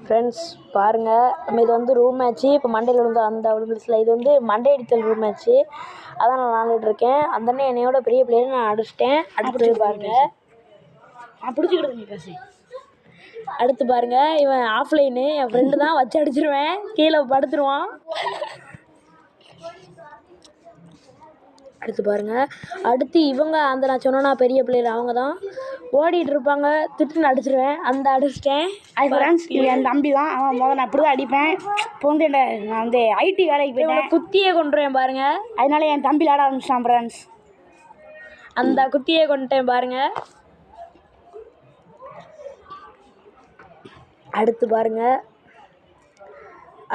Friends பாருங்கள், நம்ம இது வந்து ரூம் மேட்ச்சு. இப்போ மண்டையில் விழுந்து அந்த விழுந்துருச்சுல, இது வந்து மண்டை அடித்தல் ரூம் மேட்ச்சு. அதான் நான் விளாண்டுட்ருக்கேன். அந்த அண்ணன் என்னையோட பெரிய பிளேயர், நான் அடிச்சிட்டேன். அடுத்து பாருங்கள், பிடிச்சிக்கிட்டு பேசி. அடுத்து பாருங்கள், இவன் ஆஃப்லைனு என் ஃப்ரெண்டு தான், வச்சு அடிச்சிருவேன், கீழே படுத்துருவான். அடுத்து பாருங்கள், அடுத்து இவங்க அந்த நான் சொன்னேன்னா பெரிய பிளேயர், அவங்க தான் ஓடிட்டு இருப்பாங்க, திட்டுன்னு அடிச்சிருவேன். அந்த அடிச்சிட்டேன். ஃப்ரெண்ட்ஸ், இது என் தம்பி தான். அவன் நான் இப்படி தான் அடிப்பேன். இப்போ வந்து நான் வந்து ஐடி வேலைக்கு போயிட்டேன். குத்தியே கொண்டுருவேன் பாருங்க. அதனால என் தம்பி விளாட ஆரம்பிச்சிட்டான் ஃப்ரெண்ட்ஸ். அந்த குத்தியே கொண்டுட்டேன் பாருங்க. அடுத்து பாருங்க,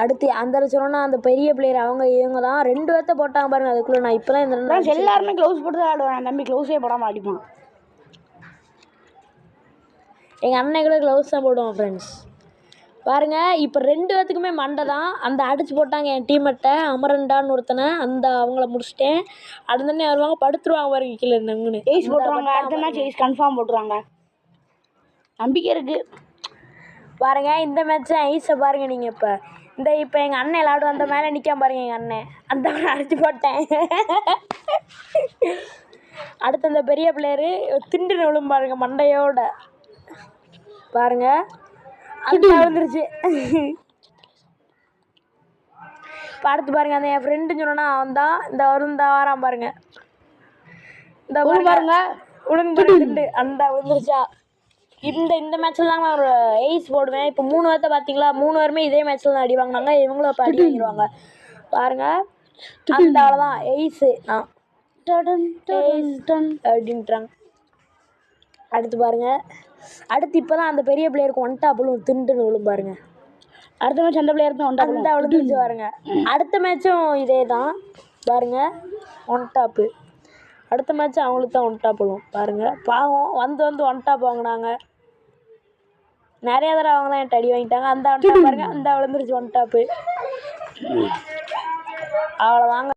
அடுத்து அந்த சொன்னா அந்த பெரிய பிளேயர், அவங்க இவங்க தான் 2 பேர்த்த போட்டாங்க பாருங்க. அதுக்குள்ள நான் இப்போ தான் இந்த எல்லாருமே க்ளவுஸ் போட்டு தான் ஆடுவேன். என் தம்பி க்ளவுஸே போடாமல் அடிப்பான். எங்கள் அண்ணன் கூட க்ளவுஸ் தான் போடுவான் ஃப்ரெண்ட்ஸ். பாருங்கள், இப்போ 2 பேர்த்துக்குமே மண்டை தான். அந்த அடிச்சு போட்டாங்க என் டீம்மேட்டை, அமரண்டான்னு ஒருத்தனை. அந்த அவங்கள முடிச்சிட்டேன். அடுத்தனே வருவாங்க, படுத்துருவாங்க பாருங்க கீழே நங்குன்னு. எய்ஸ் போட்டுருவாங்க. அடுத்த மேட்ச் எய்ஸ் கன்ஃபார்ம் போட்டுருவாங்க. நம்பிக்கை இருக்குது பாருங்க. இந்த மேட்ச்சு ஐஸை பாருங்கள் நீங்கள். இப்போ எங்கள் அண்ணன் விளாடும், அந்த மேலே நிற்காம பாருங்கள் எங்கள் அண்ணன். அந்த அடிச்சு போட்டேன். அடுத்து அந்த பெரிய பிளேயரு திண்டு விழும் பாருங்க மண்டையோட. பாருங்க, அது விழுந்துருச்சு. இப்போ அடுத்து பாருங்க, அந்த என் ஃப்ரெண்டுன்னு சொன்னா அவன் தான். இந்த வாரான் பாருங்க. இந்த பாருங்க விழுந்து திண்டு அந்த விழுந்துருச்சா. இந்த மேட்ச்சில் தாங்க நான் ஒரு எய்ஸ் போடுவேன். இப்போ 3 பேர்த்த பார்த்தீங்களா, 3 பேருமே இதே மேட்ச்சில் தான் அடி வாங்கினாங்க. இவங்களும் இப்போ அடி வாங்கிடுவாங்க பாருங்க. அந்த அவ்வளோதான் எய்ஸு. அப்படின்றாங்க. அடுத்து பாருங்க, அடுத்து இப்போ தான் அந்த பெரிய பிளேயருக்கு ஒன் டாப்பில் திண்டுன்னு விழும் பாருங்க. அடுத்த மேட்ச் அந்த பிளேயருக்கு ஒன் டாப் அந்த விழுந்துருச்சு பாருங்க. அடுத்த மேட்சும் இதே தான் பாருங்க, ஒன் டாப்பு. அடுத்த மேட்ச் அவங்களுக்கு தான் ஒன் டாப் விழும் பாருங்க. பாவம், வந்து ஒன் டாப் வாங்கினாங்க. நிறைய தடவை அவங்க தான் என்கிட்ட அடி வாங்கிட்டாங்க. அந்த ஒன் டாப் பாருங்க, அந்த விழுந்துருச்சு ஒன் டாப்பு. அவ்வளோதாங்க.